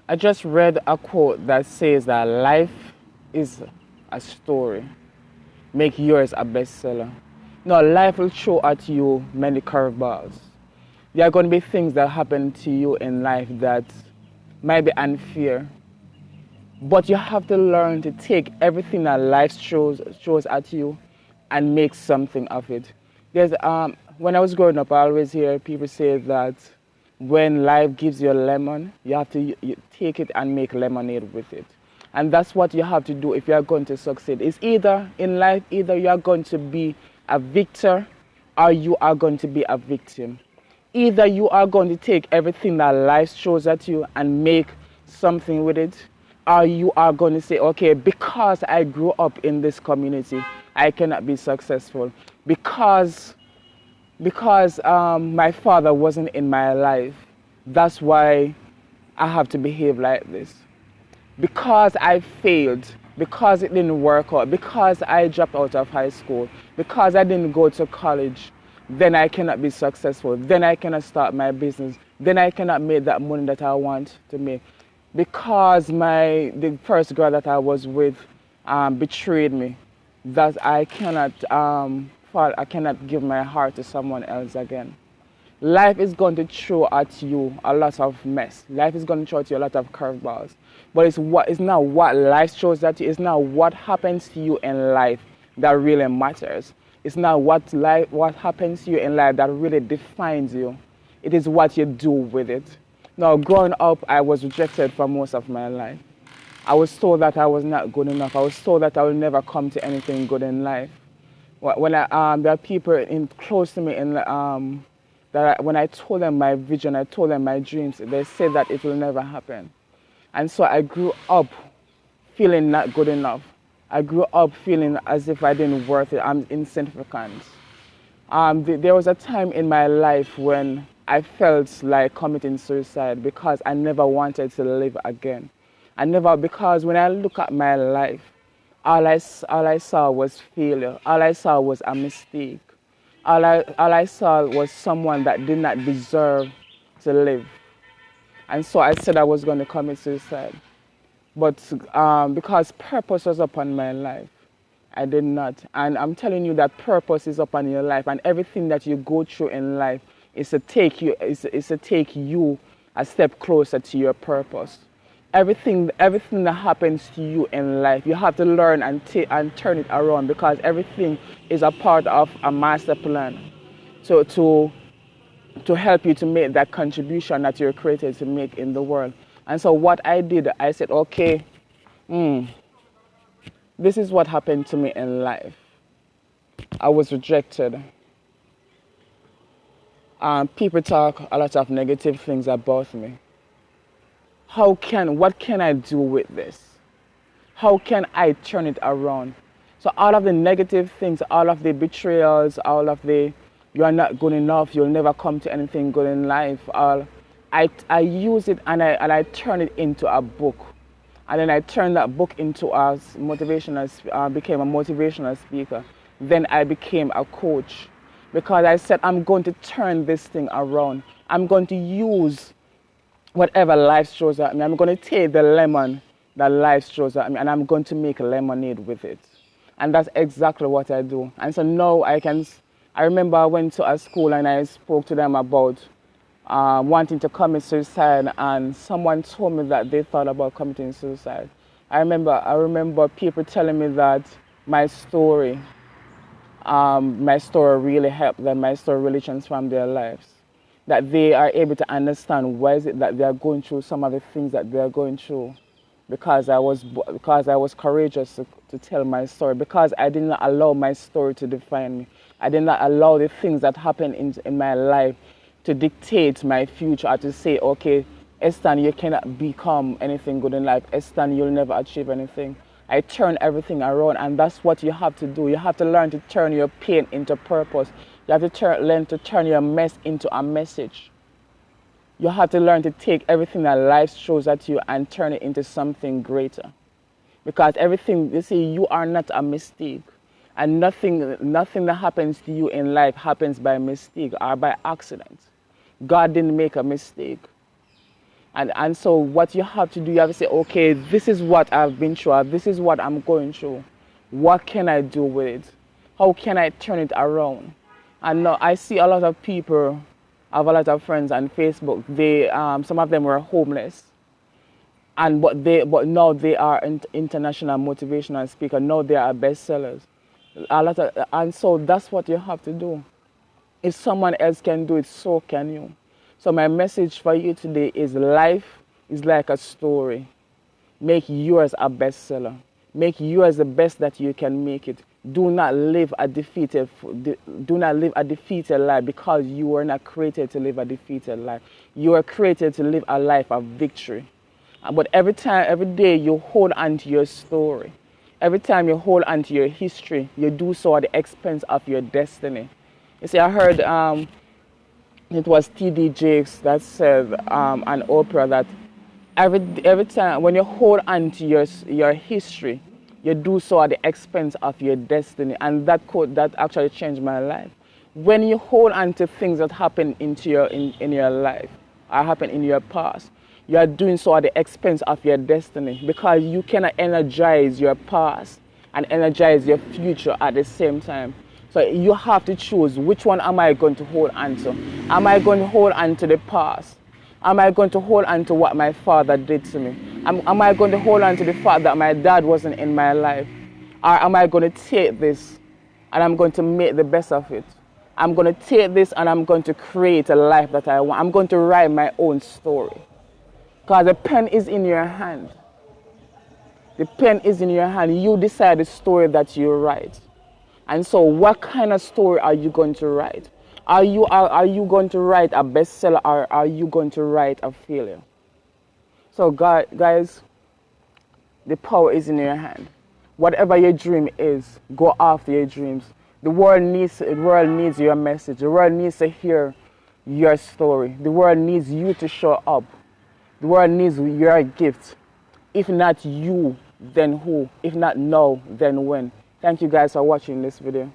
I just read a quote that says that life is a story. Make yours a bestseller. No, life will throw at you many curveballs. There are going to be things that happen to you in life that might be unfair, but you have to learn to take everything that life throws at you and make something of it. When I was growing up, I always hear people say that when life gives you a lemon, you have to you take it and make lemonade with it. And that's what you have to do if you are going to succeed. It's either in life, either you are going to be a victor or you are going to be a victim. Either you are going to take everything that life throws at you and make something with it, or you are going to say, okay, because I grew up in this community, I cannot be successful. Because my father wasn't in my life, that's why I have to behave like this. Because I failed, because it didn't work out, because I dropped out of high school, because I didn't go to college, then I cannot be successful, then I cannot start my business, then I cannot make that money that I want to make. Because the first girl that I was with betrayed me, that I cannot give my heart to someone else again. Life is going to throw at you a lot of mess. Life is going to throw at you a lot of curveballs. But it's not what life throws at you. It's not what happens to you in life that really matters. It's not what happens to you in life that really defines you. It is what you do with it. Now, growing up, I was rejected for most of my life. I was told that I was not good enough. I was told that I would never come to anything good in life. When there are people close to me when I told them my vision, I told them my dreams, they said that it will never happen. And so I grew up feeling not good enough. I grew up feeling as if I didn't worth it. I'm insignificant. There was a time in my life when I felt like committing suicide because I never wanted to live again. Because when I look at my life, all I saw was failure. All I saw was a mistake. All I saw was someone that did not deserve to live. And so I said I was going to commit suicide. But because purpose was upon my life, I did not. And I'm telling you that purpose is upon your life, and everything that you go through in life is to take you a step closer to your purpose. Everything that happens to you in life, you have to learn and turn it around, because everything is a part of a master plan to help you to make that contribution that you're created to make in the world. And so what I did, I said, okay, this is what happened to me in life. I was rejected. People talk a lot of negative things about me. What can I do with this? How can I turn it around? So all of the negative things, all of the betrayals, all of the you are not good enough, you'll never come to anything good in life, I use it and I turn it into a book. And then I turned that book into became a motivational speaker. Then I became a coach, because I said, I'm going to turn this thing around. I'm going to use whatever life throws at me. I'm going to take the lemon that life throws at me, and I'm going to make lemonade with it. And that's exactly what I do. And so now I remember I went to a school and I spoke to them about wanting to commit suicide, and someone told me that they thought about committing suicide. I remember people telling me that my story really helped them, my story really transformed their lives. That they are able to understand why is it that they are going through some of the things that they are going through, because I was courageous to tell my story, because I did not allow my story to define me. I did not allow the things that happened in my life to dictate my future, or to say, okay, Estan, you cannot become anything good in life. Estan, you'll never achieve anything. I turn everything around, and that's what you have to do. You have to learn to turn your pain into purpose. You have to learn to turn your mess into a message. You have to learn to take everything that life throws at you and turn it into something greater. Because everything, you see, you are not a mistake. And nothing that happens to you in life happens by mistake or by accident. God didn't make a mistake. And so what you have to do, you have to say, okay, this is what I've been through, this is what I'm going through. What can I do with it? How can I turn it around? And now I see a lot of people, I have a lot of friends on Facebook, some of them were homeless. But now they are international motivational speaker. Now they are bestsellers. And so that's what you have to do. If someone else can do it, so can you. So my message for you today is life is like a story. Make yours a bestseller. Make yours the best that you can make it. Do not live a defeated life, because you were not created to live a defeated life. You are created to live a life of victory. But every day you hold on to your story. Every time you hold on to your history, you do so at the expense of your destiny. You see, I heard it was T.D. Jakes that said on Oprah that every time when you hold on to your history, you do so at the expense of your destiny. And that quote, that actually changed my life. When you hold on to things that happen in your life, or happen in your past, you are doing so at the expense of your destiny, because you cannot energize your past and energize your future at the same time. So you have to choose, which one am I going to hold on to? Am I going to hold on to the past? Am I going to hold on to what my father did to me? Am I going to hold on to the fact that my dad wasn't in my life? Or am I going to take this and I'm going to make the best of it? I'm going to take this and I'm going to create a life that I want. I'm going to write my own story. Because the pen is in your hand. The pen is in your hand. You decide the story that you write. And so what kind of story are you going to write? Are you going to write a bestseller, or are you going to write a failure? So guys, the power is in your hand. Whatever your dream is, go after your dreams. The world needs your message. The world needs to hear your story. The world needs you to show up. The world needs your gift. If not you, then who? If not now, then when? Thank you guys for watching this video.